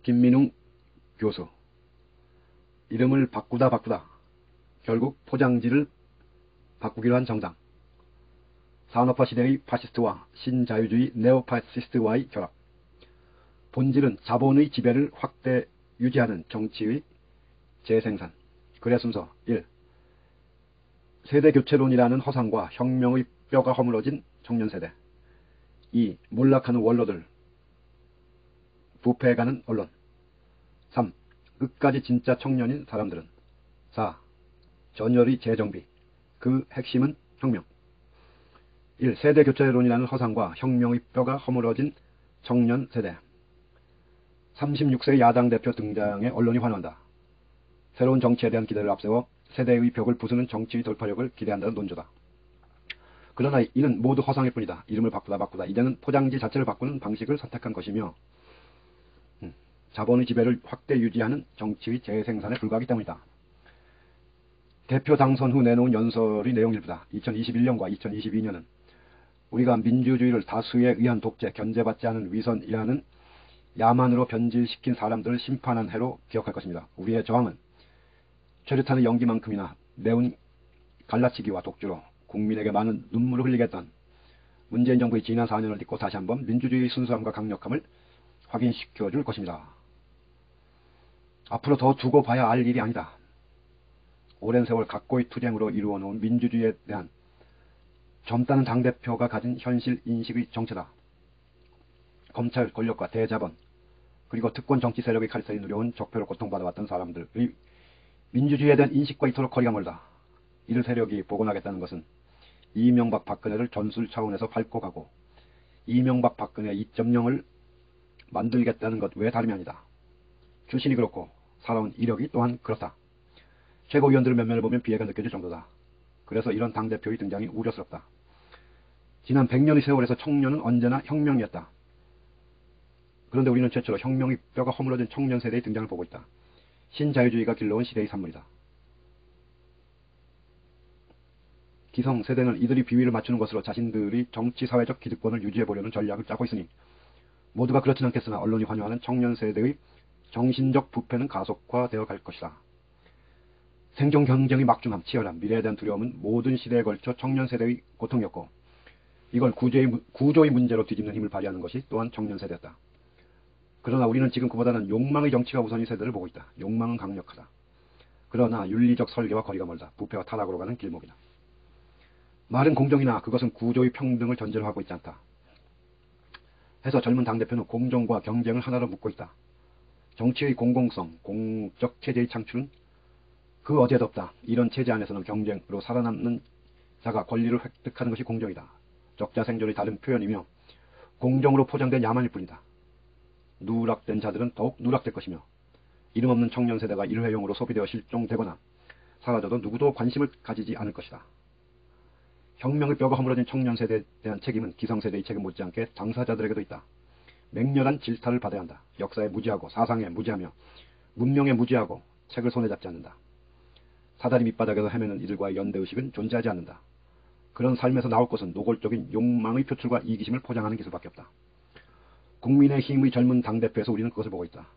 김민웅 교수. 이름을 바꾸다 결국 포장지를 바꾸기로 한 정당. 산업화 시대의 파시스트와 신자유주의 네오파시스트와의 결합. 본질은 자본의 지배를 확대 유지하는 정치의 재생산. 글의 순서 1. 세대교체론이라는 허상과 혁명의 뼈가 허물어진 청년세대. 2. 몰락하는 원로들, 부패해가는 언론. 3. 끝까지 진짜 청년인 사람들은. 4. 전열의 재정비. 그 핵심은 혁명. 1. 세대교체론이라는 허상과 혁명의 뼈가 허물어진 청년세대. 36세 야당 대표 등장에 언론이 환호한다. 새로운 정치에 대한 기대를 앞세워 세대의 벽을 부수는 정치의 돌파력을 기대한다는 논조다. 그러나 이는 모두 허상일 뿐이다. 이름을 바꾸다 이제는 포장지 자체를 바꾸는 방식을 선택한 것이며 자본의 지배를 확대 유지하는 정치의 재생산에 불과하기 때문이다. 대표 당선 후 내놓은 연설의 내용일부다. 2021년과 2022년은 우리가 민주주의를 다수에 의한 독재, 견제받지 않은 위선이라는 야만으로 변질시킨 사람들을 심판한 해로 기억할 것입니다. 우리의 저항은 최루탄의 연기만큼이나 매운 갈라치기와 독주로 국민에게 많은 눈물을 흘리게 했던 문재인 정부의 지난 4년을 딛고 다시 한번 민주주의의 순수함과 강력함을 확인시켜줄 것입니다. 앞으로 더 두고 봐야 할 일이 아니다. 오랜 세월 각고의 투쟁으로 이루어놓은 민주주의에 대한 젊다는 당대표가 가진 현실 인식의 정체다. 검찰 권력과 대자본 그리고 특권 정치 세력의 칼살이 누려온 적폐로 고통받아왔던 사람들의 민주주의에 대한 인식과 이토록 거리가 멀다. 이들 세력이 복원하겠다는 것은 이명박 박근혜를 전술 차원에서 밟고 가고 이명박 박근혜 2.0을 만들겠다는 것 외 다름이 아니다. 출신이 그렇고 살아온 이력이 또한 그렇다. 최고위원들의 면면을 보면 비애가 느껴질 정도다. 그래서 이런 당대표의 등장이 우려스럽다. 지난 100년의 세월에서 청년은 언제나 혁명이었다. 그런데 우리는 최초로 혁명의 뼈가 허물어진 청년 세대의 등장을 보고 있다. 신자유주의가 길러온 시대의 산물이다. 기성세대는 이들이 비위를 맞추는 것으로 자신들의 정치사회적 기득권을 유지해보려는 전략을 짜고 있으니 모두가 그렇진 않겠으나 언론이 환영하는 청년세대의 정신적 부패는 가속화되어 갈 것이다. 생존 경쟁의 막중함, 치열함, 미래에 대한 두려움은 모든 시대에 걸쳐 청년세대의 고통이었고 이걸 구조의 문제로 뒤집는 힘을 발휘하는 것이 또한 청년세대였다. 그러나 우리는 지금 그보다는 욕망의 정치가 우선인 세대를 보고 있다. 욕망은 강력하다. 그러나 윤리적 설계와 거리가 멀다. 부패와 타락으로 가는 길목이다. 말은 공정이나 그것은 구조의 평등을 전제로 하고 있지 않다. 해서 젊은 당대표는 공정과 경쟁을 하나로 묶고 있다. 정치의 공공성, 공적 체제의 창출은 그 어디에도 없다. 이런 체제 안에서는 경쟁으로 살아남는 자가 권리를 획득하는 것이 공정이다. 적자 생존의 다른 표현이며 공정으로 포장된 야만일 뿐이다. 누락된 자들은 더욱 누락될 것이며 이름 없는 청년 세대가 일회용으로 소비되어 실종되거나 사라져도 누구도 관심을 가지지 않을 것이다. 혁명의 뼈가 허물어진 청년 세대에 대한 책임은 기성세대의 책임 못지않게 당사자들에게도 있다. 맹렬한 질타를 받아야 한다. 역사에 무지하고 사상에 무지하며 문명에 무지하고 책을 손에 잡지 않는다. 사다리 밑바닥에서 헤매는 이들과의 연대의식은 존재하지 않는다. 그런 삶에서 나올 것은 노골적인 욕망의 표출과 이기심을 포장하는 기술밖에 없다. 국민의힘의 젊은 당대표에서 우리는 그것을 보고 있다.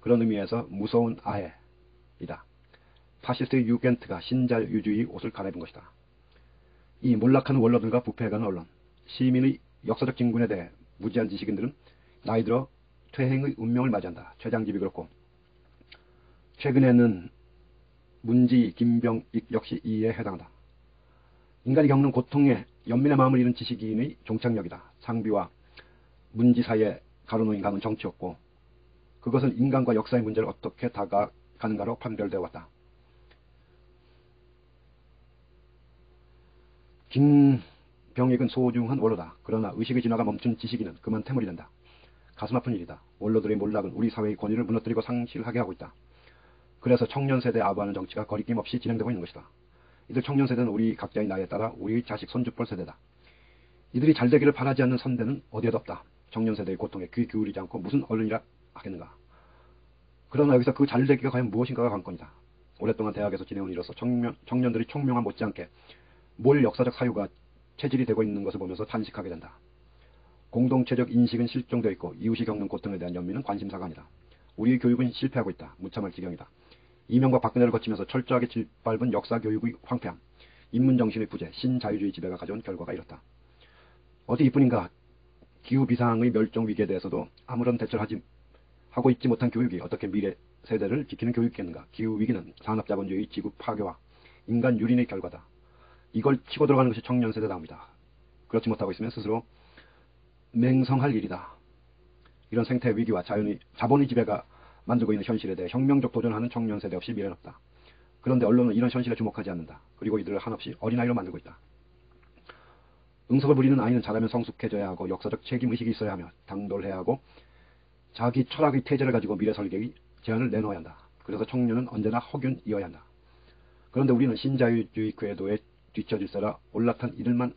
그런 의미에서 무서운 아해이다. 파시스트 유겐트가 신자유주의 옷을 갈아입은 것이다. 이 몰락하는 원로들과 부패해가는 언론, 시민의 역사적 진군에 대해 무지한 지식인들은 나이 들어 퇴행의 운명을 맞이한다. 최장집이 그렇고 최근에는 문지, 김병익 역시 이에 해당한다. 인간이 겪는 고통에 연민의 마음을 잃은 지식인의 종착역이다. 상비와 문지 사이에 가로놓인 강은 정치였고 그것은 인간과 역사의 문제를 어떻게 다가가는가로 판별되어 왔다. 김병익은 소중한 원로다. 그러나 의식의 진화가 멈춘 지식인은 그만 태물이 된다. 가슴 아픈 일이다. 원로들의 몰락은 우리 사회의 권위를 무너뜨리고 상실하게 하고 있다. 그래서 청년 세대에 아부하는 정치가 거리낌 없이 진행되고 있는 것이다. 이들 청년 세대는 우리 각자의 나이에 따라 우리의 자식 손주뻘 세대다. 이들이 잘되기를 바라지 않는 선대는 어디에도 없다. 청년 세대의 고통에 귀 기울이지 않고 무슨 언론이라 하겠는가. 그러나 여기서 그 잘되기가 과연 무엇인가가 관건이다. 오랫동안 대학에서 지내온 이로써 청년들이 총명한 못지않게 몰 역사적 사유가 체질이 되고 있는 것을 보면서 탄식하게 된다. 공동체적 인식은 실종되어 있고 이웃이 겪는 고통에 대한 연민은 관심사가 아니다. 우리의 교육은 실패하고 있다. 무참할 지경이다. 이명박 박근혜를 거치면서 철저하게 짓밟은 역사 교육의 황폐함, 인문정신의 부재, 신자유주의 지배가 가져온 결과가 이렇다. 어디 이뿐인가 기후비상의 멸종 위기에 대해서도 아무런 대처를 하고 있지 못한 교육이 어떻게 미래 세대를 지키는 교육이겠는가. 기후위기는 산업자본주의 지구 파괴와 인간 유린의 결과다. 이걸 치고 들어가는 것이 청년 세대다입니다. 그렇지 못하고 있으면 스스로 맹성할 일이다. 이런 생태 위기와 자본의 지배가 만들고 있는 현실에 대해 혁명적 도전하는 청년 세대 없이 미래는 없다. 그런데 언론은 이런 현실에 주목하지 않는다. 그리고 이들을 한없이 어린아이로 만들고 있다. 응석을 부리는 아이는 자라면 성숙해져야 하고 역사적 책임의식이 있어야 하며 당돌해야 하고 자기 철학의 태제를 가지고 미래 설계의 제안을 내놓아야 한다. 그래서 청년은 언제나 허균이어야 한다. 그런데 우리는 신자유주의 궤도에 뒤처질세라 올라탄 이들만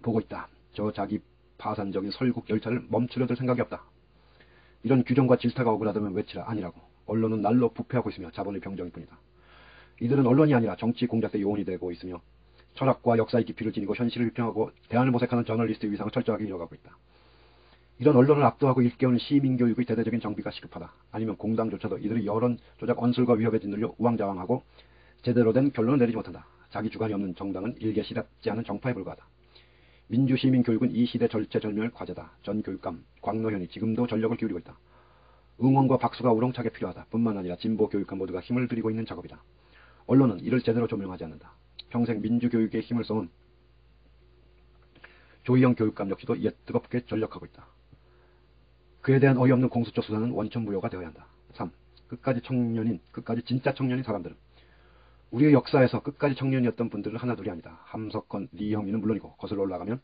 보고 있다. 저 자기 파산적인 설국 열차를 멈추려들 생각이 없다. 이런 규정과 질타가 억울하다면 외치라. 아니라고. 언론은 날로 부패하고 있으며 자본의 병정일 뿐이다. 이들은 언론이 아니라 정치 공작의 요원이 되고 있으며 철학과 역사의 깊이를 지니고 현실을 비평하고 대안을 모색하는 저널리스트의 위상을 철저하게 이어가고 있다. 이런 언론을 압도하고 일깨우는 시민교육의 대대적인 정비가 시급하다. 아니면 공당조차도 이들의 여론 조작 언술과 위협에 짓눌려 우왕좌왕하고 제대로 된 결론을 내리지 못한다. 자기 주관이 없는 정당은 일개시답지 않은 정파에 불과하다. 민주시민교육은 이 시대 절체절명의 과제다. 전 교육감 광노현이 지금도 전력을 기울이고 있다. 응원과 박수가 우렁차게 필요하다. 뿐만 아니라 진보 교육감 모두가 힘을 들이고 있는 작업이다. 언론은 이를 제대로 조명하지 않는다. 평생 민주교육에 힘을 쏟은 조희영 교육감 역시도 이에 뜨겁게 전력하고 있다. 그에 대한 어이없는 공수처 수사는 원천무효가 되어야 한다. 3. 끝까지 진짜 청년인 사람들은 우리의 역사에서 끝까지 청년이었던 분들은 하나둘이 아니다. 함석헌, 리형민은 물론이고 거슬러 올라가면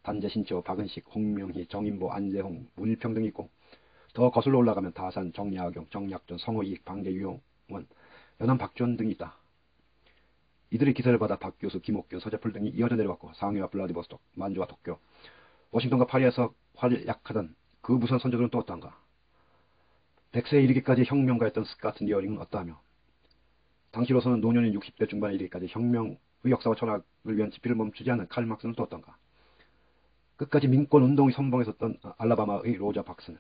단재 신채호, 박은식, 홍명희, 정인보, 안재홍, 문일평 등이 있고 더 거슬러 올라가면 다산, 정야경, 정약전, 성호이익, 방계유용원, 연암 박주원 등이 있다. 이들의 기세를 받아 박교수, 김옥균, 서재풀 등이 이어져 내려왔고 상해와 블라디보스톡, 만주와 도쿄, 워싱턴과 파리에서 활약하던 그 무선 선조들은 또 어떠한가. 100세에 이르기까지 혁명가였던 스카트 니어링은 어떠하며 당시로서는 노년인 60대 중반에 이르기까지 혁명의 역사와 철학을 위한 지피를 멈추지 않은 칼 막스는 또 어떤가. 끝까지 민권운동의 선봉에 섰던 알라바마의 로자 박스는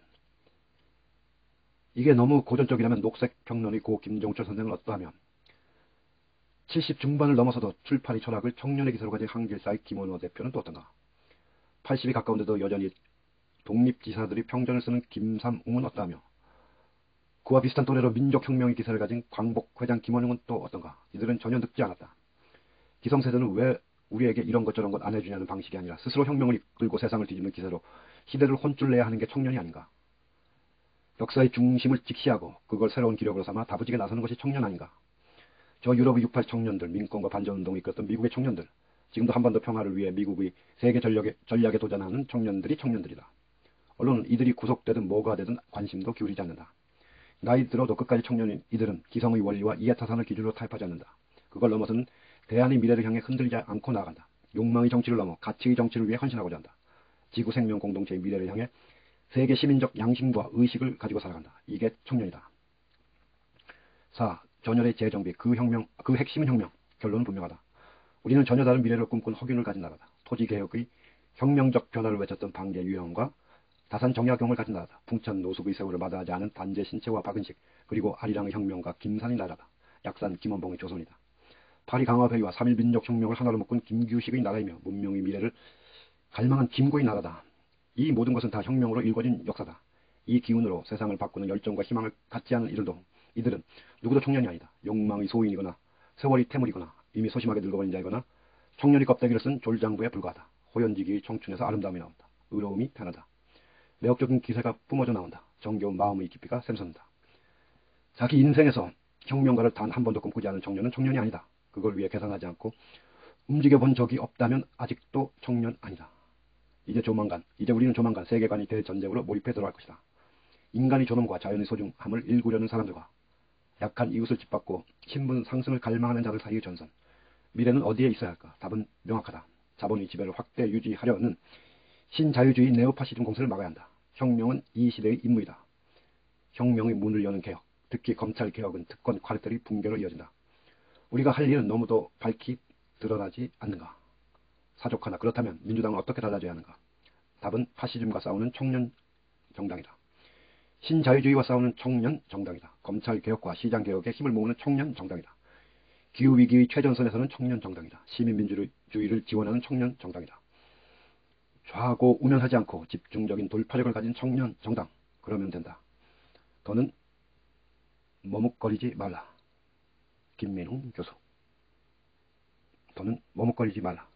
이게 너무 고전적이라면 녹색평론의 고 김종철 선생은 어떠하며 70 중반을 넘어서도 출판의 철학을 청년의 기사로 가진 한길사의 김원호 대표는 또 어떤가. 80이 가까운데도 여전히 독립지사들이 평전을 쓰는 김삼웅은 어떠하며 그와 비슷한 또래로 민족혁명의 기사를 가진 광복 회장 김원용은 또 어떤가. 이들은 전혀 늙지 않았다. 기성세대는 왜 우리에게 이런 것 저런 것 안 해주냐는 방식이 아니라 스스로 혁명을 이끌고 세상을 뒤집는 기세로 시대를 혼쭐 내야 하는 게 청년이 아닌가. 역사의 중심을 직시하고 그걸 새로운 기력으로 삼아 다부지게 나서는 것이 청년 아닌가. 저 유럽의 68 청년들, 민권과 반전운동을 이끌었던 미국의 청년들, 지금도 한반도 평화를 위해 미국의 세계 전략에 도전하는 청년들이다. 언론은 이들이 구속되든 뭐가 되든 관심도 기울이지 않는다. 나이 들어도 끝까지 청년인 이들은 기성의 원리와 이해타산을 기준으로 타협하지 않는다. 그걸 넘어서는 대안의 미래를 향해 흔들리지 않고 나아간다. 욕망의 정치를 넘어 가치의 정치를 위해 헌신하고자 한다. 지구 생명 공동체의 미래를 향해 세계 시민적 양심과 의식을 가지고 살아간다. 이게 청년이다. 4. 전열의 재정비, 그 핵심은 혁명. 결론은 분명하다. 우리는 전혀 다른 미래를 꿈꾼 허균을 가진 나라다. 토지개혁의 혁명적 변화를 외쳤던 방계 유형과 다산 정약용을 가진 나라다. 풍천 노숙의 세월을 마다하지 않은 단재 신채와 박은식, 그리고 아리랑의 혁명가 김산의 나라다. 약산 김원봉의 조선이다. 파리 강화회의와 3.1 민족혁명을 하나로 묶은 김규식의 나라이며 문명의 미래를 갈망한 김구의 나라다. 이 모든 것은 다 혁명으로 일궈진 역사다. 이 기운으로 세상을 바꾸는 열정과 희망을 갖지 않은 이들은 누구도 청년이 아니다. 욕망의 소인이거나 세월이 태물이거나 이미 소심하게 늙어버린 자이거나 청년이 껍데기를 쓴 졸장부에 불과하다. 호연지기의 청춘에서 아름다움이 나온다. 의로움이 편하다. 매혹적인 기세가 뿜어져 나온다. 정겨운 마음의 깊이가 샘솟는다. 자기 인생에서 혁명가를 단 한 번도 꿈꾸지 않은 청년은 청년이 아니다. 그걸 위해 계산하지 않고 움직여본 적이 없다면 아직도 청년 아니다. 이제 우리는 조만간 세계관이 대전쟁으로 몰입해 들어갈 것이다. 인간의 존엄과 자연의 소중함을 일구려는 사람들과 약한 이웃을 짓밟고 신분 상승을 갈망하는 자들 사이의 전선. 미래는 어디에 있어야 할까? 답은 명확하다. 자본의 지배를 확대 유지하려는 신자유주의 네오파시즘 공세를 막아야 한다. 혁명은 이 시대의 임무이다. 혁명의 문을 여는 개혁, 특히 검찰 개혁은 특권 카르텔의 붕괴로 이어진다. 우리가 할 일은 너무도 밝히 드러나지 않는가? 사족하나 그렇다면 민주당은 어떻게 달라져야 하는가? 답은 파시즘과 싸우는 청년 정당이다. 신자유주의와 싸우는 청년 정당이다. 검찰개혁과 시장개혁에 힘을 모으는 청년 정당이다. 기후위기의 최전선에서는 청년 정당이다. 시민민주주의를 지원하는 청년 정당이다. 좌고 우면하지 않고 집중적인 돌파력을 가진 청년 정당. 그러면 된다. 더는 머뭇거리지 말라. 김민웅 교수. 더는 머뭇거리지 말라.